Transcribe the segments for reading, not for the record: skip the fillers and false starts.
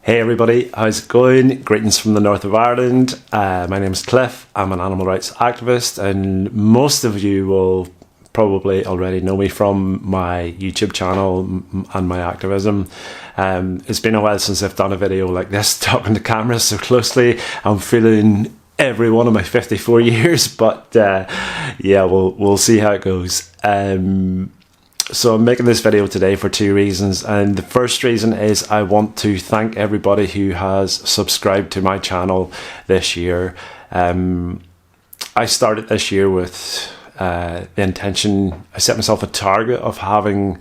Hey everybody, how's it going? Greetings from the north of Ireland. My name is Clif. I'm an animal rights activist, and most of you will probably already know me from my YouTube channel and my activism. It's been a while since I've done a video like this, talking to cameras so closely. I'm feeling every one of my 54 years, but yeah, we'll see how it goes. So I'm making this video today for two reasons, and the first reason is I want to thank everybody who has subscribed to my channel this year. I started this year with the intention, I set myself a target of having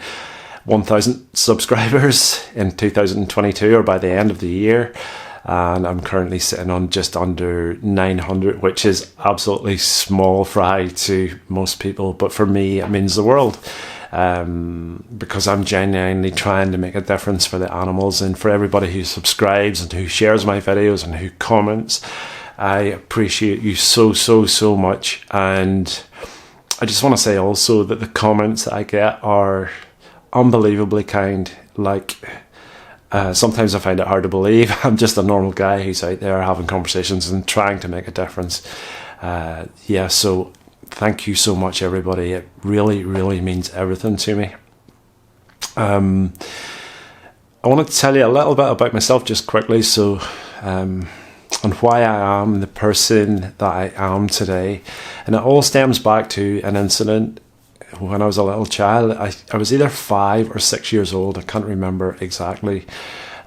1,000 subscribers in 2022 or by the end of the year, and I'm currently sitting on just under 900, which is absolutely small fry to most people, but for me it means the world. Because I'm genuinely trying to make a difference for the animals and for everybody who subscribes and who shares my videos and who comments. I appreciate you so much, and I just want to say also that the comments that I get are unbelievably kind. Like, sometimes I find it hard to believe I'm just a normal guy who's out there having conversations and trying to make a difference. Yeah, so thank you so much, everybody. It really means everything to me. I want to tell you a little bit about myself just quickly, so and why I am the person that I am today. And it all stems back to an incident when I was a little child. I was either 5 or 6 years old, I can't remember exactly.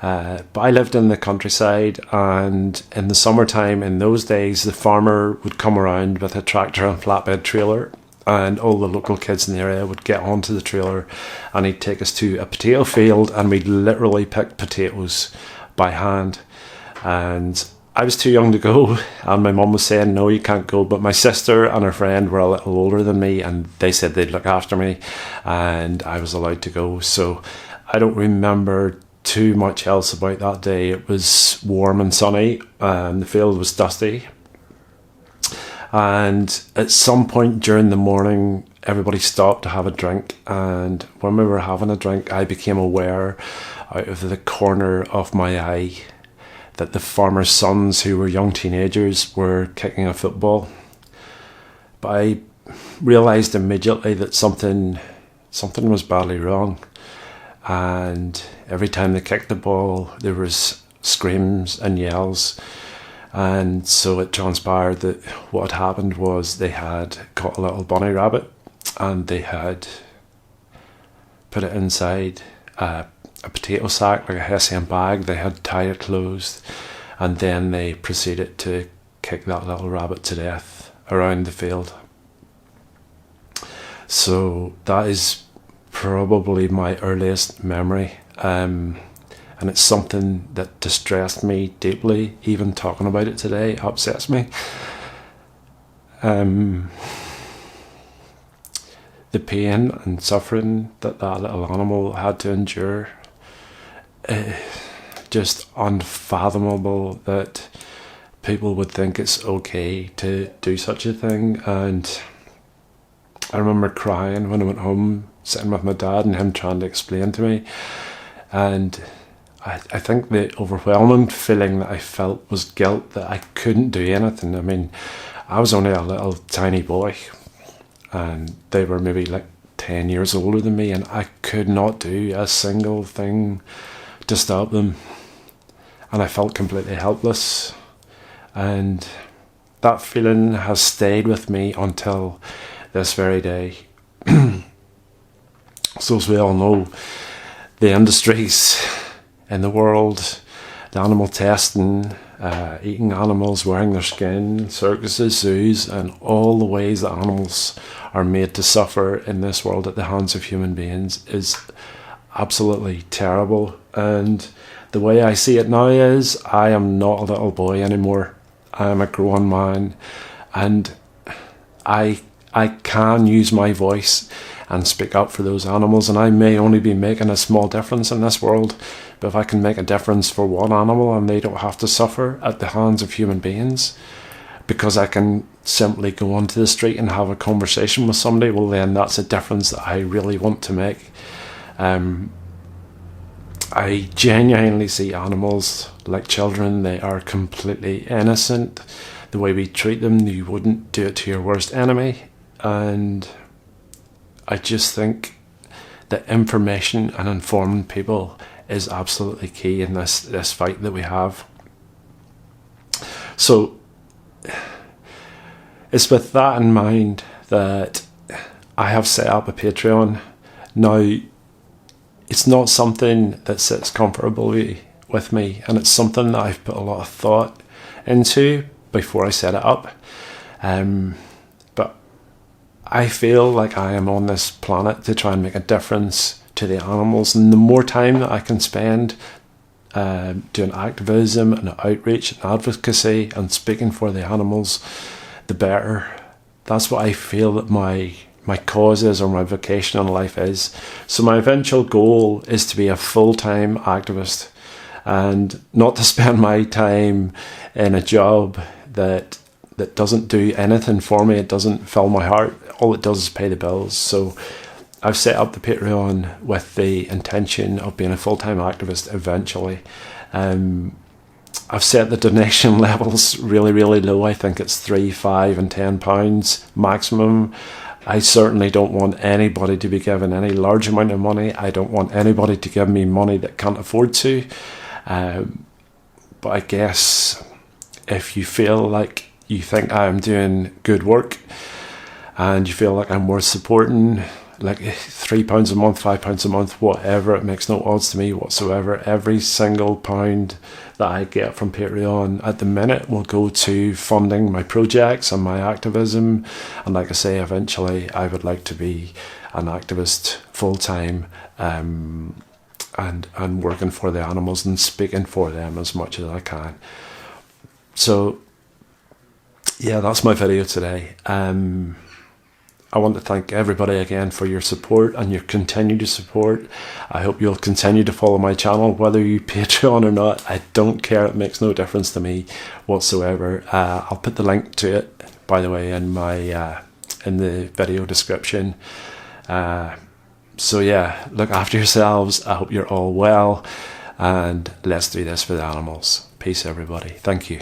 But I lived in the countryside, and in the summertime in those days the farmer would come around with a tractor and flatbed trailer, and all the local kids in the area would get onto the trailer and he'd take us to a potato field, and we'd literally pick potatoes by hand. And I was too young to go, and my mum was saying no, you can't go, but my sister and her friend were a little older than me and they said they'd look after me, and I was allowed to go. So I don't remember too much else about that day. It was warm and sunny and the field was dusty, and at some point during the morning everybody stopped to have a drink, and when we were having a drink I became aware out of the corner of my eye that the farmer's sons, who were young teenagers, were kicking a football. But I realised immediately that something was badly wrong. And every time they kicked the ball there was screams and yells, and so it transpired that what had happened was they had caught a little bunny rabbit and they had put it inside a potato sack, like a Hessian bag. They had tied it closed, and then they proceeded to kick that little rabbit to death around the field. So that is probably my earliest memory, and it's something that distressed me deeply. Even talking about it today upsets me. The pain and suffering that little animal had to endure, just unfathomable that people would think it's okay to do such a thing. And I remember crying when I went home, sitting with my dad and him trying to explain to me, and I think the overwhelming feeling that I felt was guilt that I couldn't do anything. I mean, I was only a little tiny boy and they were maybe like 10 years older than me, and I could not do a single thing to stop them, and I felt completely helpless. And that feeling has stayed with me until this very day. So as we all know, the industries in the world, the animal testing, eating animals, wearing their skin, circuses, zoos, and all the ways that animals are made to suffer in this world at the hands of human beings is absolutely terrible. And the way I see it now is I am not a little boy anymore. I am a grown man, and I can use my voice and speak up for those animals, and I may only be making a small difference in this world, but if I can make a difference for one animal and they don't have to suffer at the hands of human beings, because I can simply go onto the street and have a conversation with somebody, well then that's a difference that I really want to make. I genuinely see animals like children. They are completely innocent. The way we treat them, you wouldn't do it to your worst enemy. And I just think that information and informing people is absolutely key in this fight that we have. So it's with that in mind that I have set up a Patreon. Now, it's not something that sits comfortably with me, and it's something that I've put a lot of thought into before I set it up. But I feel like I am on this planet to try and make a difference to the animals, and the more time that I can spend doing activism and outreach and advocacy and speaking for the animals, the better. That's what I feel that my cause is, or my vocation in life is. So my eventual goal is to be a full-time activist and not to spend my time in a job that doesn't do anything for me. It doesn't fill my heart. All it does is pay the bills. So I've set up the Patreon with the intention of being a full-time activist eventually. I've set the donation levels really, really low. I think it's £3, £5 and £10 maximum. I certainly don't want anybody to be given any large amount of money. I don't want anybody to give me money that can't afford to. But I guess if you feel like you think I'm doing good work and you feel like I'm worth supporting, like £3 a month, £5 a month, whatever, it makes no odds to me whatsoever. Every single pound that I get from Patreon at the minute will go to funding my projects and my activism. And like I say, eventually I would like to be an activist full-time, and working for the animals and speaking for them as much as I can. So yeah, that's my video today. I want to thank everybody again for your support and your continued support. I hope you'll continue to follow my channel, whether you Patreon or not. I don't care. It makes no difference to me whatsoever. I'll put the link to it, by the way, in the video description. So yeah, look after yourselves. I hope you're all well, and let's do this for the animals. Peace, everybody. Thank you.